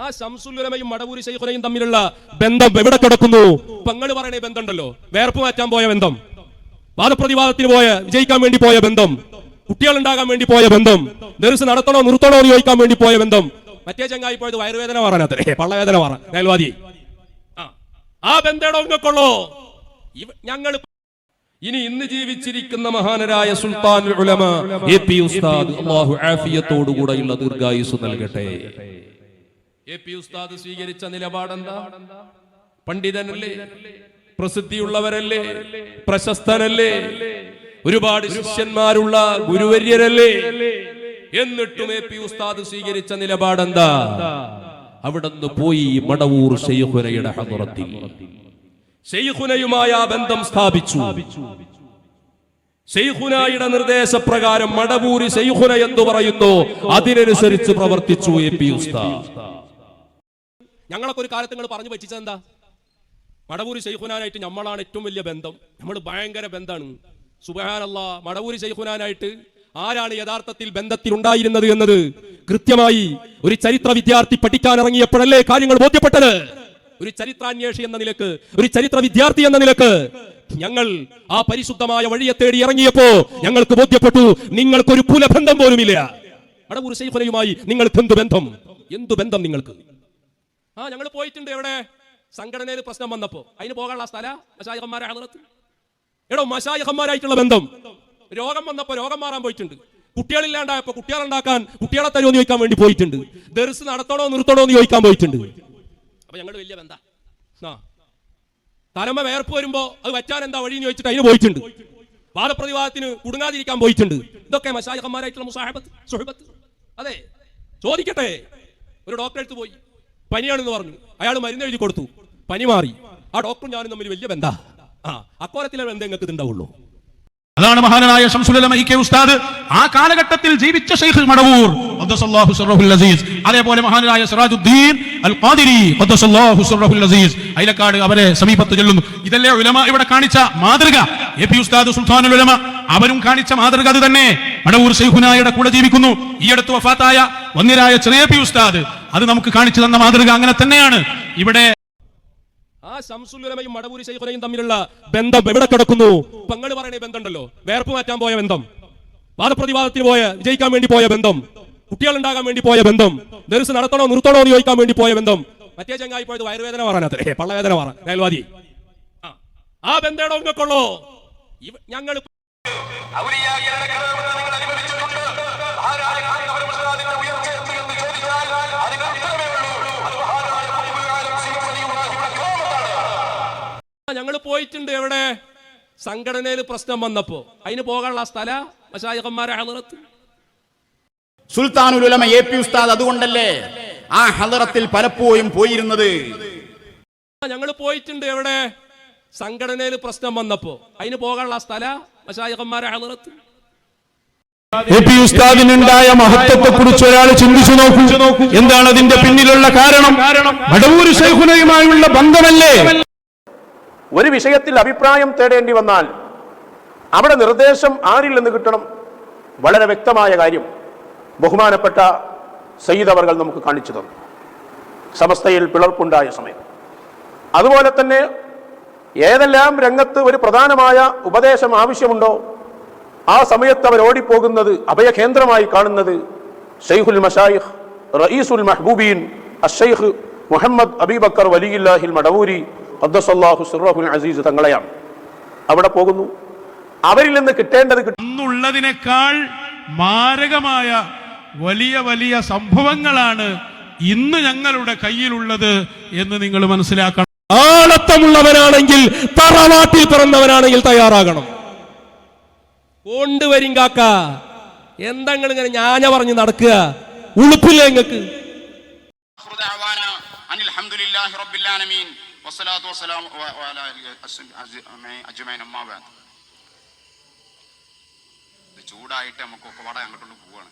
ആ ശംസുലുലമയും മടവൂരി ശൈഖുനയും തമ്മിലുള്ള ബന്ധം എവിടെ കിടക്കുന്നു? പെങ്ങൾ പറയണേ ബന്ധമുണ്ടല്ലോ, വേർപ്പ് മാറ്റാൻ പോയ ബന്ധം, വാദപ്രതിവാദത്തിന് വിജയിക്കാൻ വേണ്ടി പോയ ബന്ധം, കുട്ടികൾ ഉണ്ടാകാൻ വേണ്ടി പോയ ബന്ധം, ദർസ് നടത്തണോ നിർത്തണോ എന്ന് ചോദിക്കാൻ വേണ്ടി പോയ ബന്ധം. മറ്റേ ചങ്ങായി പോയത് വയറുവേദന മാറാനത്രേ, പള്ളവേദന മാറാൻ അയൽവാദി. ആ ബന്ധം ഇങ്ങൾക്കുള്ളോ? ഞങ്ങൾ ഇന്ന് ജീവിച്ചിരിക്കുന്ന മഹാനരായ സുൽത്താനുൽ ഉലമ എ.പി. ഉസ്താദ്, അല്ലാഹു ആഫിയത്തോടുകൂടെയുള്ള ദീർഘായുസ് നൽകട്ടെ. എ.പി. ഉസ്താദ് സ്വീകരിച്ച നിലപാടെന്താ? പണ്ഡിതനല്ലേ, പ്രസിദ്ധിയുള്ളവരല്ലേ, പ്രശസ്തനല്ലേ, ഒരുപാട് ശിഷ്യന്മാരുള്ള ഗുരുവര്യരല്ലേ, എന്നിട്ടും എ.പി. ഉസ്താദ് സ്വീകരിച്ച നിലപാടെന്താ? അവിടുന്ന് പോയി മടവൂർ ശൈഖുനയുടെ ഹദ്റത്തിൽ ശൈഖുനയുമായ ബന്ധം സ്ഥാപിച്ചു. ശൈഖുനയുടെ നിർദ്ദേശപ്രകാരം മടവൂരി ശൈഖുന എന്ന് പറയുന്നു, അതിനനുസരിച്ച് പ്രവർത്തിച്ചു എ.പി. ഉസ്താദ്. ഞങ്ങളൊക്കെ ഒരു കാലത്ത് നിങ്ങൾ പറഞ്ഞു പറ്റിച്ചത് എന്താ? മടവൂരി ശൈഖുനാനായിട്ട് നമ്മളാണ് ഏറ്റവും വലിയ ബന്ധം, നമ്മൾ ഭയങ്കര ബന്ധമാണ്. സുബ്ഹാനല്ലാഹ്, മടവൂരി ശൈഖുനാനായിട്ട് ആരാണ് യഥാർത്ഥത്തിൽ ബന്ധത്തിൽ ഉണ്ടായിരുന്നത് എന്നത് കൃത്യമായി ഒരു ചരിത്ര വിദ്യാർത്ഥി പഠിക്കാൻ ഇറങ്ങിയപ്പോഴല്ലേ കാര്യങ്ങൾ ബോധ്യപ്പെട്ടത്. ഒരു ചരിത്രാന്വേഷി എന്ന നിലക്ക്, ഒരു ചരിത്ര വിദ്യാർത്ഥി എന്ന നിലക്ക് ഞങ്ങൾ ആ പരിശുദ്ധമായ വഴിയെ തേടി ഇറങ്ങിയപ്പോ ഞങ്ങൾക്ക് ബോധ്യപ്പെട്ടു, നിങ്ങൾക്കൊരു പുലബന്ധം പോലുമില്ല. മടവൂർ ശൈഖുനയുമായി നിങ്ങൾക്ക് എന്തു ബന്ധം? എന്തു ബന്ധം നിങ്ങൾക്ക്? ഞങ്ങൾ പോയിട്ടുണ്ട്. എവിടെ? സംഘടനയിൽ പ്രശ്നം വന്നപ്പോ അതിന് പോകാനുള്ള സ്ഥല മശായിഖന്മാരെ ഹദ്റത്ത്. എടോ, മശായിഖന്മാരായിട്ടുള്ള ബന്ധം. രോഗം വന്നപ്പോ രോഗം മാറാൻ പോയിട്ടുണ്ട്. കുട്ടികളില്ലാണ്ടായപ്പോ കുട്ടികളുണ്ടാക്കാൻ കുട്ടികളെ തരുമോ എന്ന് ചോദിക്കാൻ വേണ്ടി പോയിട്ടുണ്ട്. ദർസ് നടത്തണോ നിർത്തണോ എന്ന് ചോദിക്കാൻ പോയിട്ടുണ്ട്. അപ്പൊ ഞങ്ങൾ വലിയ ബന്ധ. തലമ വേർപ്പ് വരുമ്പോ അത് വറ്റാൻ എന്താ വഴി എന്ന് ചോദിച്ചിട്ട് അതിന് പോയിട്ടുണ്ട്. വാദപ്രതിവാദത്തിന് കുടുങ്ങാതിരിക്കാൻ പോയിട്ടുണ്ട്. ഇതൊക്കെ മശായിഖന്മാരായിട്ടുള്ള മുസാഹബത്ത്, സുഹബത്ത്. അതെ, ചോദിക്കട്ടെ. ഒരു ഡോക്ടറെ അടുത്ത് പോയി, പനിയാണെന്ന് പറഞ്ഞു. അയാൾ മരുന്ന് എഴുതി കൊടുത്തു, പനി മാറി. ആ ഡോക്ടറും ഞാനും തമ്മിൽ വലിയ ബന്ധ. അക്കോലത്തിലെ ബന്ധം നിങ്ങൾക്ക് ഉണ്ടാവുള്ളൂ. അതാണ് മഹാനായ ശംസുൽ ഉലമ ഇ.കെ. ഉസ്താദ്, ആ കാലഘട്ടത്തിൽ ജീവിച്ച ശൈഖ് മടവൂർ ഖദ്ദസല്ലാഹു സിർറഹുൽ അസീസ്. അതേപോലെ മഹാനായ സിറാജുദ്ദീൻ അൽ ഖാദിരി ഖദ്ദസല്ലാഹു സിർറഹുൽ അസീസ് അയിലക്കാട് അവരെ സമീപത്ത് ചെല്ലുന്നു. ഇതല്ലേ ഉലമ ഇവിടെ കാണിച്ച മാതൃക? എ.പി. ഉസ്താദ് സുൽത്താനുൽ ഉലമ അവരും കാണിച്ച മാതൃക അത് തന്നെ. മടവൂർ ശൈഖുനായുടെ കൂടെ ജീവിക്കുന്നു. ഈ അടുത്ത് വഫാത്തായ വന്യരായ ചെറിയ പി ഉസ്താദ് അത് നമുക്ക് കാണിച്ചു തന്ന മാതൃക അങ്ങനെ തന്നെയാണ്. ഇവിടെ ആ ശംസുലുലമയും മടവൂരി ശൈഖുനയും തമ്മിലുള്ള ബന്ധം എവിടെ കിടക്കുന്നു? പെങ്ങൾ പറയണേ ബന്ധമുണ്ടല്ലോ, വേർപ്പ് മാറ്റാൻ പോയ ബന്ധം, വാദപ്രതിവാദത്തിന് വിജയിക്കാൻ വേണ്ടി പോയ ബന്ധം, കുട്ടികൾ ഉണ്ടാകാൻ വേണ്ടി പോയ ബന്ധം, ദർസ് നടത്തണോ നിർത്തണോ എന്ന് ചോദിക്കാൻ വേണ്ടി പോയ ബന്ധം. മറ്റേ ചങ്ങായി പോയത് വയറുവേദന മാറാനത്രേ, പള്ളവേദന മാറാൻ അയൽവാദി. ആ ബന്ധം ഇങ്ങൾക്കുള്ളോ? ഞങ്ങൾ ഞങ്ങൾ പോയിട്ടുണ്ട്. എവിടെ? സംഘടനയിൽ പ്രശ്നം വന്നപ്പോ അതിന് പോകാനുള്ള സ്ഥല മശായിഖന്മാരെ ഹദ്റത്ത്. സുൽത്താനുൽ ഉലമ എ.പി. ഉസ്താദ് അതുകൊണ്ടല്ലേ ആ ഹദ്റത്തിൽ പലപ്പോഴും പോയിരുന്നത്. ഞങ്ങൾ പോയിട്ടുണ്ട്. എവിടെ? സംഘടനയിൽ പ്രശ്നം വന്നപ്പോ അതിന് പോകാനുള്ള സ്ഥല മശായിഖന്മാരെ ഹദ്റത്ത്. എ.പി. ഉസ്താദിനുണ്ടായ മഹത്വത്തെ കുറിച്ച് ഒരാൾ ചിന്തിച്ചു നോക്കൂ. എന്താണ് അതിന്റെ പിന്നിലുള്ള കാരണം? മടവൂർ ശൈഖുനയുമായുള്ള ബന്ധമല്ലേ? ഒരു വിഷയത്തിൽ അഭിപ്രായം തേടേണ്ടി വന്നാൽ അവിടെ നിർദ്ദേശം ആരിൽ നിന്ന് കിട്ടണം? വളരെ വ്യക്തമായ കാര്യം ബഹുമാനപ്പെട്ട സയ്യിദ് അവർകൾ നമുക്ക് കാണിച്ചു തന്നു, സമസ്തയിൽ പിളർപ്പുണ്ടായ സമയം. അതുപോലെ തന്നെ ഏതെല്ലാം രംഗത്ത് ഒരു പ്രധാനമായ ഉപദേശം ആവശ്യമുണ്ടോ ആ സമയത്ത് അവർ ഓടിപ്പോകുന്നത്, അഭയകേന്ദ്രമായി കാണുന്നത് ശൈഖുൽ മശായിഖ് റഈസുൽ മഹ്ബൂബീൻ അശ്ശൈഖ് മുഹമ്മദ് അബീബക്കർ വലിയുല്ലാഹിൽ മടവൂരി ഖദ്ദസല്ലാഹു സിർറഹുൽ അസീസ് തങ്ങളെയാണ്. അവിടെ പോകുന്നു, അവരിൽ നിന്ന് കിട്ടേണ്ടത് അന്നുള്ളതിനേക്കാൾ മാരകമായ വലിയ വലിയ സംഭവങ്ങളാണ് ഇന്ന് ഞങ്ങളുടെ കയ്യിലുള്ളത് എന്ന് നിങ്ങൾ മനസ്സിലാക്കണം. ആളത്തമുള്ളവനാണെങ്കിൽ, തറവാട്ടിൽ പിറന്നവനാണെങ്കിൽ തയ്യാറാകണം. കൊണ്ടുവരും കാക്ക, എന്താ ഇങ്ങനെ ഞാന പറഞ്ഞു നടക്കുക? ഉളുപ്പില്ല നിങ്ങൾക്ക്. ചൂടായിട്ട് നമുക്കൊക്കെ വട അങ്ങോട്ട് പോവാണ്.